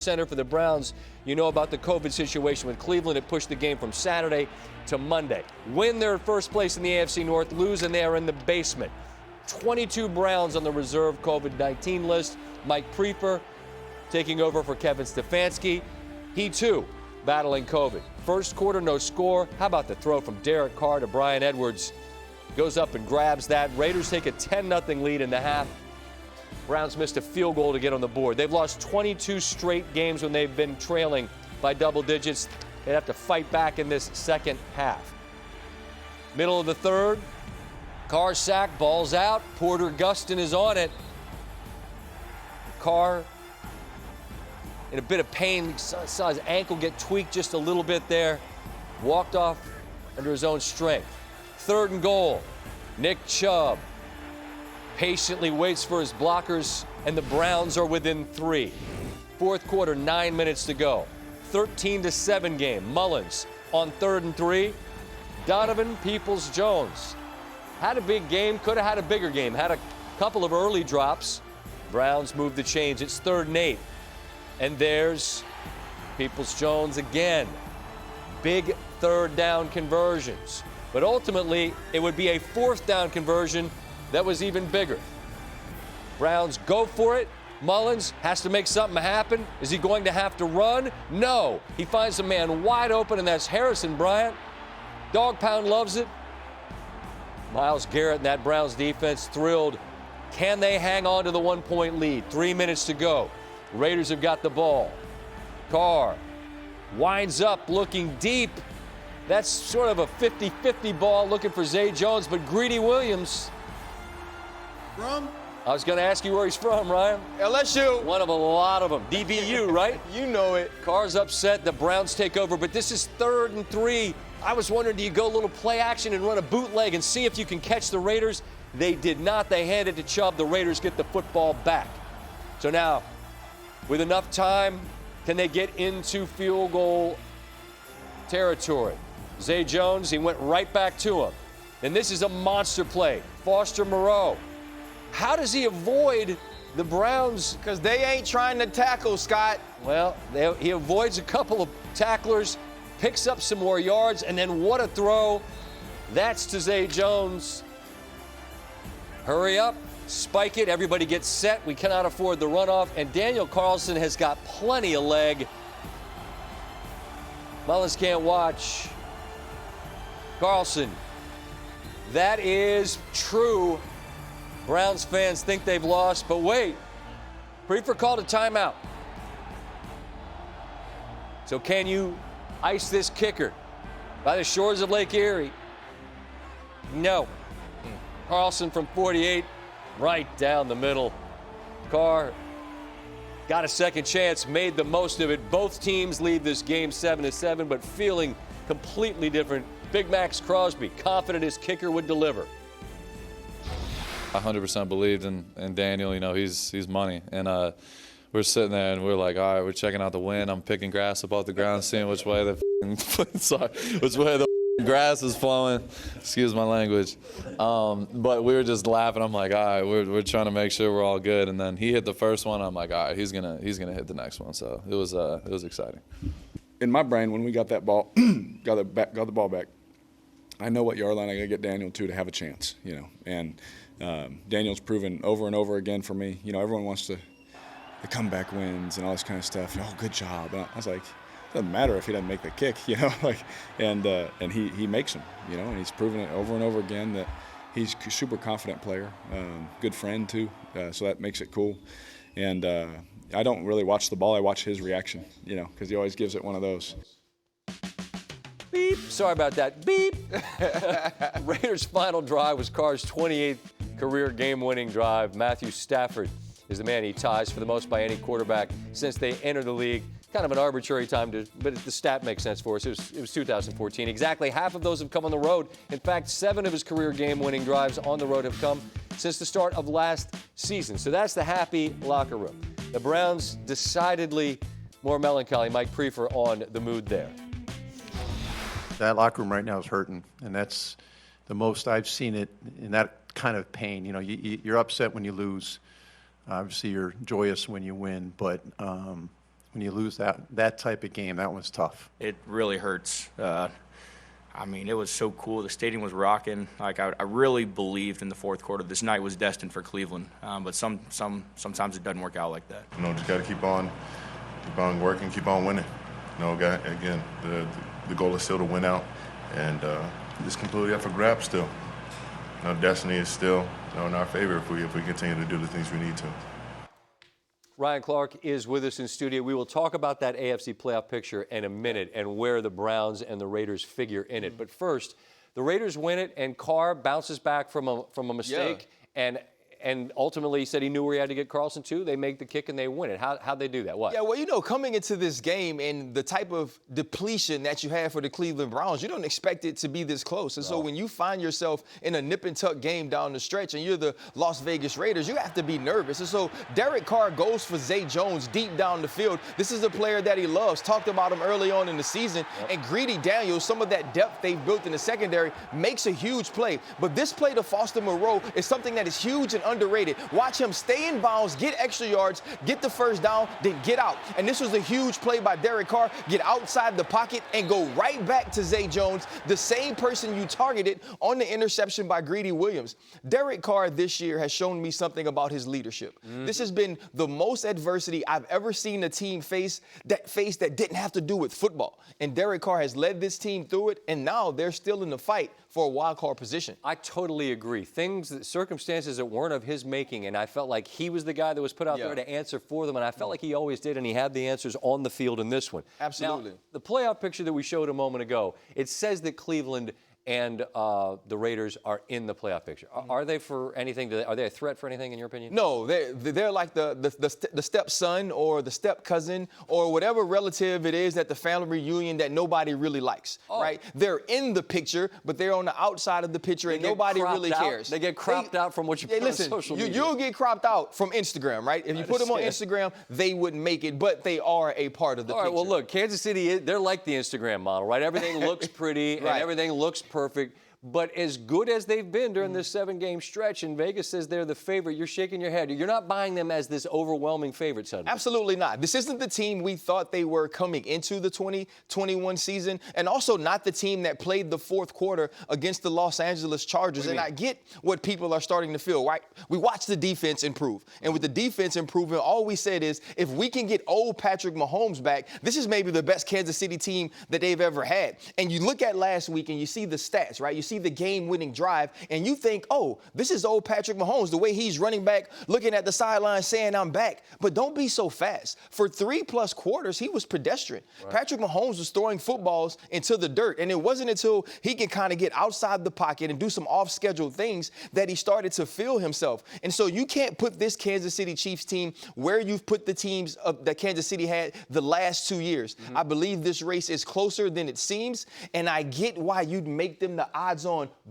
Center for the Browns. You know about the COVID situation with Cleveland. It pushed the game from Saturday to Monday. Win, they're in first place in the AFC North. Lose, and they are in the basement. 22 Browns on the reserve COVID-19 list. Mike Prefer taking over for Kevin Stefanski. He, too, battling COVID. First quarter, no score. How about the throw from Derek Carr to Bryan Edwards? Goes up and grabs that. Raiders take a 10-0 lead in the half. Browns missed a field goal to get on the board. They've lost 22 straight games when they've been trailing by double digits. They have to fight back in this second half. Middle of the third, Carr sack, ball's out. Porter Gustin is on it. Carr in a bit of pain, saw his ankle get tweaked just a little bit there. Walked off under his own strength. Third and goal, Nick Chubb patiently waits for his blockers, and the Browns are within 3. Fourth quarter, 9 minutes to go. 13-7 game. Mullins on 3rd and 3. Donovan Peoples-Jones had a big game, could have had a bigger game. Had a couple of early drops. Browns move the chains. It's 3rd and 8. And there's Peoples-Jones again. Big third down conversions. But ultimately, it would be a 4th down conversion that was even bigger. Browns go for it. Mullins has to make something happen. Is he going to have to run? No. He finds a man wide open, and that's Harrison Bryant. Dog Pound loves it. Myles Garrett and that Browns defense thrilled. Can they hang on to the 1-point lead? 3 minutes to go. Raiders have got the ball. Carr winds up looking deep. That's sort of a 50-50 ball looking for Zay Jones, but Greedy Williams. I was going to ask you where he's from, Ryan. LSU. One of a lot of them. DBU, right? You know it. Carr's upset. The Browns take over, but this is 3rd and 3. I was wondering, do you go a little play action and run a bootleg and see if you can catch the Raiders? They did not. They handed to Chubb. The Raiders get the football back. So now, with enough time, can they get into field goal territory? Zay Jones, he went right back to him. And this is a monster play. Foster Moreau. How does he avoid the Browns? Because they ain't trying to tackle, Scott. Well, he avoids a couple of tacklers, picks up some more yards, and then what a throw. That's to Zay Jones. Hurry up, spike it, everybody gets set. We cannot afford the runoff, and Daniel Carlson has got plenty of leg. Mullins can't watch. Carlson. That is true. Browns fans think they've lost, but wait. Prefer called a timeout. So can you ice this kicker by the shores of Lake Erie? No. Carlson from 48, right down the middle. Carr got a second chance, made the most of it. Both teams leave this game 7-7, but feeling completely different. Big Max Crosby, confident his kicker would deliver. 100% believed in Daniel. You know, he's money. And we're sitting there and we're like, all right, we're checking out the wind. I'm picking grass up off the ground, seeing which way the grass is flowing. Excuse my language. But we were just laughing. I'm like, all right, we're trying to make sure we're all good. And then he hit the first one. I'm like, all right, he's gonna hit the next one. So it was exciting. In my brain, when we got that ball, got the ball back, I know what yard line I got to get Daniel to have a chance, you know. And Daniel's proven over and over again for me. You know, everyone wants the comeback wins and all this kind of stuff. Oh, good job. And I was like, it doesn't matter if he doesn't make the kick, you know. And he makes them, you know. And he's proven it over and over again that he's a super confident player, good friend too. So that makes it cool. And I don't really watch the ball. I watch his reaction, you know, because he always gives it one of those. Beep. Sorry about that. Beep. Raiders' final drive was Carr's 28th career game-winning drive. Matthew Stafford is the man he ties for the most by any quarterback since they entered the league. Kind of an arbitrary time, but the stat makes sense for us. It was 2014. Exactly half of those have come on the road. In fact, 7 of his career game-winning drives on the road have come since the start of last season. So that's the happy locker room. The Browns decidedly more melancholy. Mike Prefer on the mood there. That locker room right now is hurting, and that's the most I've seen it in that kind of pain. You know, you're upset when you lose. Obviously, you're joyous when you win, but when you lose that type of game. That was tough. It really hurts. I mean, it was so cool. The stadium was rocking. Like I really believed in the fourth quarter this night was destined for Cleveland. But sometimes it doesn't work out like that. You know, just got to keep on working, keep on winning. You know, again, the goal is still to win out, and it's completely up for grabs still. You know, destiny is still in our favor if we continue to do the things we need to. Ryan Clark is with us in studio. We will talk about that AFC playoff picture in a minute and where the Browns and the Raiders figure in it. But first, the Raiders win it, and Carr bounces back from a mistake, and ultimately he said he knew where he had to get Carlson to. They make the kick and they win it. How'd they do that? What? Yeah, well, you know, coming into this game and the type of depletion that you have for the Cleveland Browns, you don't expect it to be this close. And so when you find yourself in a nip and tuck game down the stretch and you're the Las Vegas Raiders, you have to be nervous. And so Derek Carr goes for Zay Jones deep down the field. This is a player that he loves. Talked about him early on in the season. And Greedy Daniels, some of that depth they've built in the secondary, makes a huge play. But this play to Foster Moreau is something that is huge and underrated. Watch him stay in bounds, get extra yards, get the first down, then get out. And this was a huge play by Derek Carr. Get outside the pocket and go right back to Zay Jones, the same person you targeted on the interception by Greedy Williams. Derek Carr this year has shown me something about his leadership. This has been the most adversity I've ever seen a team face that didn't have to do with football. And Derek Carr has led this team through it, and now they're still in the fight for a wild card position. I totally agree. Circumstances that weren't of his making, and I felt like he was the guy that was put out there to answer for them, and I felt like he always did, and he had the answers on the field in this one. Absolutely. Now, the playoff picture that we showed a moment ago, it says that Cleveland and the Raiders are in the playoff picture. Are they for anything? Are they a threat for anything in your opinion? No, they're like the stepson or the step cousin or whatever relative it is at the family reunion that nobody really likes, right? They're in the picture, but they're on the outside of the picture and nobody really cares. They get cropped out from what you put on social media. You'll get cropped out from Instagram, right? If you put them on Instagram, they wouldn't make it, but they are a part of the picture. All right, well, look, Kansas City, they're like the Instagram model, right? Everything looks pretty and everything looks perfect. But as good as they've been during this 7-game stretch, and Vegas says they're the favorite, you're shaking your head. You're not buying them as this overwhelming favorite suddenly. Absolutely not. This isn't the team we thought they were coming into the 2021 season, and also not the team that played the fourth quarter against the Los Angeles Chargers. And I get what people are starting to feel, right? We watched the defense improve. And with the defense improving, all we said is if we can get old Patrick Mahomes back, this is maybe the best Kansas City team that they've ever had. And you look at last week and you see the stats, right? You see the game-winning drive, and you think, oh, this is old Patrick Mahomes, the way he's running back, looking at the sideline, saying, I'm back. But don't be so fast. For 3+ quarters, he was pedestrian. Right. Patrick Mahomes was throwing footballs into the dirt, and it wasn't until he could kind of get outside the pocket and do some off-schedule things that he started to feel himself. And so you can't put this Kansas City Chiefs team where you've put the teams that Kansas City had the last 2 years. I believe this race is closer than it seems, and I get why you'd make them the odds-on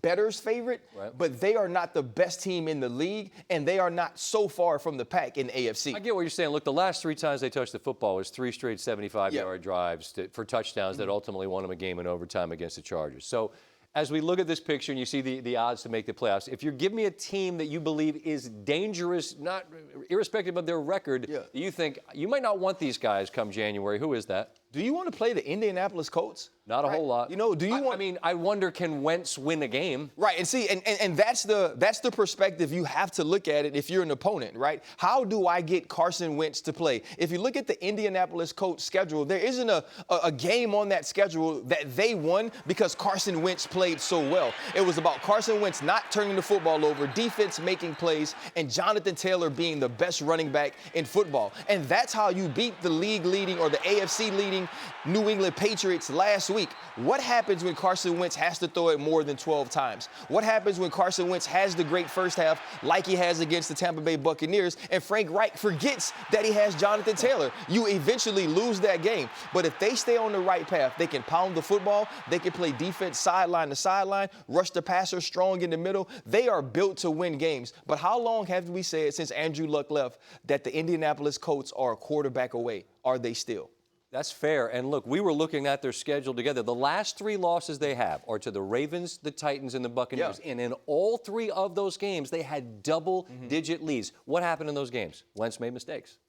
bettor's favorite, but they are not the best team in the league, and they are not so far from the pack in the AFC. I get what you're saying. Look, the last 3 times they touched the football was 3 straight 75-yard drives for touchdowns that ultimately won them a game in overtime against the Chargers. So as we look at this picture and you see the odds to make the playoffs, if you give me a team that you believe is dangerous, not irrespective of their record, you think you might not want these guys come January, who is that? Do you want to play the Indianapolis Colts? Not a whole lot. You know, do you want? I mean, I wonder, can Wentz win a game? Right, and see, and that's the perspective you have to look at it if you're an opponent, right? How do I get Carson Wentz to play? If you look at the Indianapolis Colts schedule, there isn't a game on that schedule that they won because Carson Wentz played so well. It was about Carson Wentz not turning the football over, defense making plays, and Jonathan Taylor being the best running back in football. And that's how you beat the league leading or the AFC leading New England Patriots last week. What happens when Carson Wentz has to throw it more than 12 times? What happens when Carson Wentz has the great first half like he has against the Tampa Bay Buccaneers and Frank Reich forgets that he has Jonathan Taylor? You eventually lose that game. But if they stay on the right path, they can pound the football, they can play defense sideline to sideline, rush the passer strong in the middle. They are built to win games. But how long have we said since Andrew Luck left that the Indianapolis Colts are a quarterback away? Are they still? That's fair. And look, we were looking at their schedule together. The last 3 losses they have are to the Ravens, the Titans, and the Buccaneers. And in all 3 of those games, they had double-digit leads. What happened in those games? Wentz made mistakes.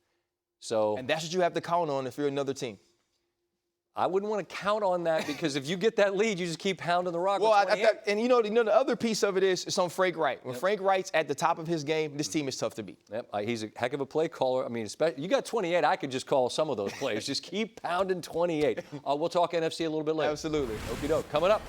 So And that's what you have to count on if you're another team. I wouldn't want to count on that because if you get that lead, you just keep pounding the rock. Well, with 28. and you know, the other piece of it is it's on Frank Wright. When Frank Wright's at the top of his game, this team is tough to beat. Yep, he's a heck of a play caller. I mean, you got 28. I could just call some of those plays. Just keep pounding 28. We'll talk NFC a little bit later. Absolutely. Okie doke. Coming up.